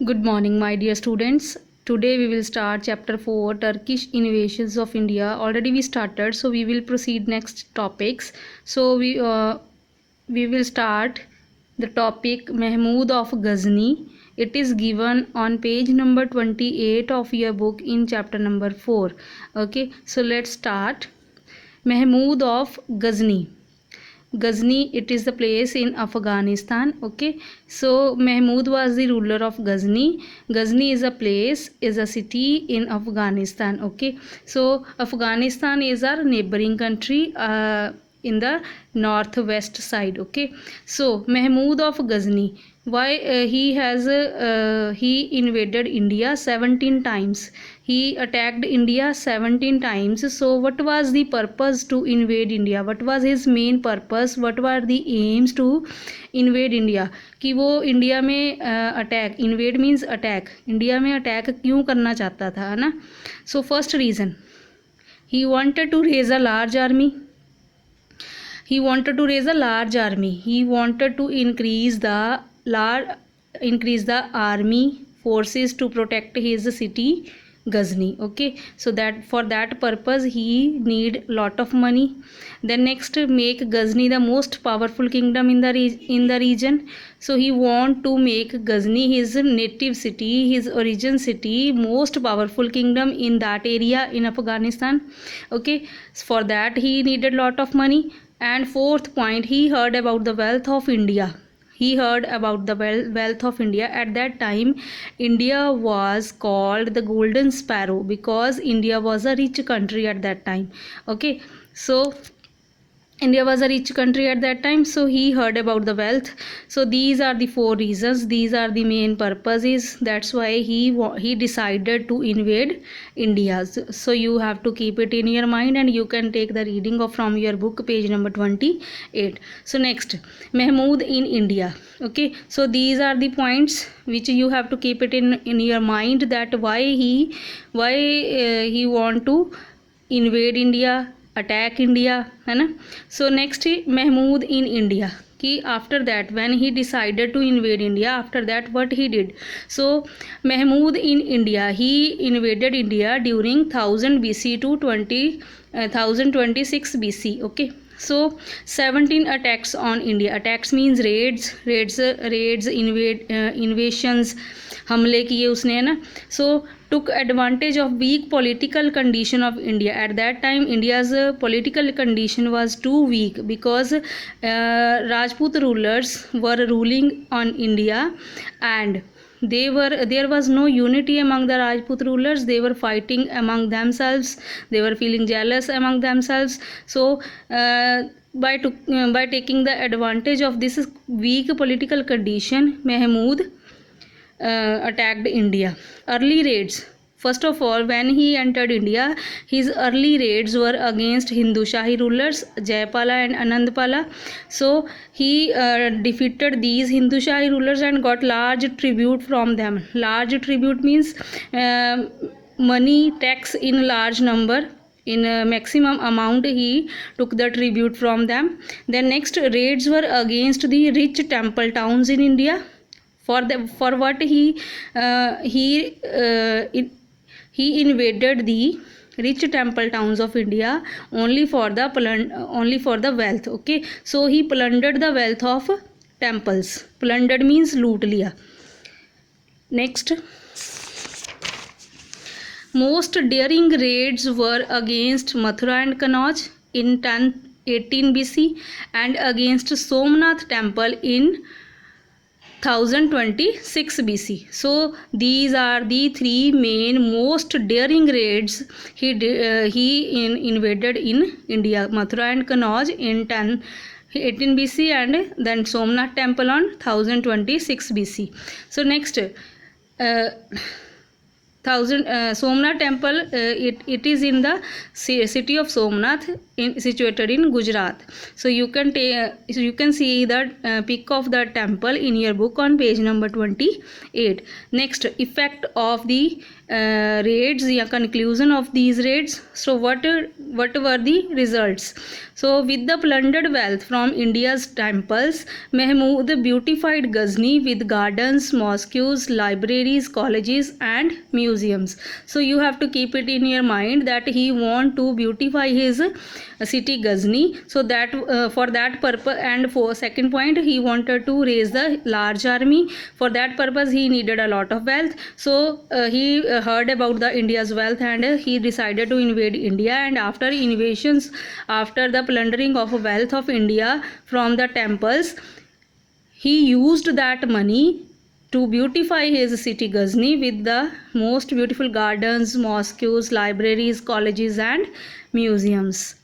Good morning, my dear students. Today we will start chapter 4 Turkish invasions of India. Already we started, so we will proceed next topics. So we will start the topic Mahmud of Ghazni. It is given on page number 28 of your book in chapter number 4. Okay, so let's start. Mahmud of Ghazni. Ghazni, it is the place in Afghanistan. Okay, so Mahmud was the ruler of Ghazni. Ghazni is a place, is a city in Afghanistan. Okay, so Afghanistan is our neighboring country in the northwest side. Okay, so Mahmud of Ghazni, why he invaded India 17 times. He attacked India 17 times. So what was the purpose to invade India? What was his main purpose? What were the aims to invade India? कि वो India में attack, invade means attack, India में attack क्यों करना चाहता था, है ना? So first reason, he wanted to raise a large army. He wanted to raise a large army. He wanted to increase the army forces to protect his city Ghazni. Okay, so that for that purpose he need lot of money. Then next, make Ghazni the most powerful kingdom in the region. So he want to make Ghazni, his native city, his origin city, most powerful kingdom in that area in Afghanistan. Okay, for that he needed lot of money. And fourth point, he heard about the wealth of India. He heard about the wealth of India. At that time, India was called the Golden Sparrow because India was a rich country at that time. Okay, so India was a rich country at that time, so he heard about the wealth. So these are the four reasons. These are the main purposes. That's why he decided to invade India. So you have to keep it in your mind, and you can take the reading from your book, page number 28. So next, Mahmud in India. Okay, so these are the points which you have to keep it in your mind, that why he want to invade India, attack India, है ना? So next, Mahmud in India, कि after that when he decided to invade India, after that what he did. So Mahmud in India, he invaded India during 1000 BC to 1026 BC. Okay, so 17 attacks on India. Attacks means raids, invasions, हमले किए उसने, है ना? So took advantage of weak political condition of India. At that time, India's political condition was too weak because Rajput rulers were ruling on India, and there was no unity among the Rajput rulers. They were fighting among themselves. They were feeling jealous among themselves. So by taking the advantage of this weak political condition, Mahmud attacked India. Early raids. First of all, when he entered India, his early raids were against Hindu Shahi rulers, Jayapala and Anandpala. So he defeated these Hindu Shahi rulers and got large tribute from them. Large tribute means money, tax in large number. In a maximum amount he took the tribute from them. Then next, raids were against the rich temple towns in India. For what he invaded the rich temple towns of India only for the wealth. Okay, so he plundered the wealth of temples. Plundered means loot liya. Next, most daring raids were against Mathura and Kannauj in 1018 BC and against Somnath temple in 1026 BC. So these are the three main most daring raids he invaded in India. Mathura and Kannauj in 1018 BC and then Somnath temple on 1026 BC. So next, Somnath temple, it is in the city of Somnath, situated in Gujarat. So you can see the pic of the temple in your book on page number 28. Next, effect of the raids, या conclusion of these raids. So what were the results? So with the plundered wealth from India's temples, Mahmud beautified Ghazni with gardens, mosques, libraries, colleges and museums. So you have to keep it in your mind that he want to beautify his city Ghazni. So that for that purpose, and for second point, he wanted to raise the large army. For that purpose he needed a lot of wealth. So he heard about the India's wealth, and he decided to invade India. And after invasions, after the plundering of wealth of India from the temples, he used that money to beautify his city Ghazni with the most beautiful gardens, mosques, libraries, colleges and museums.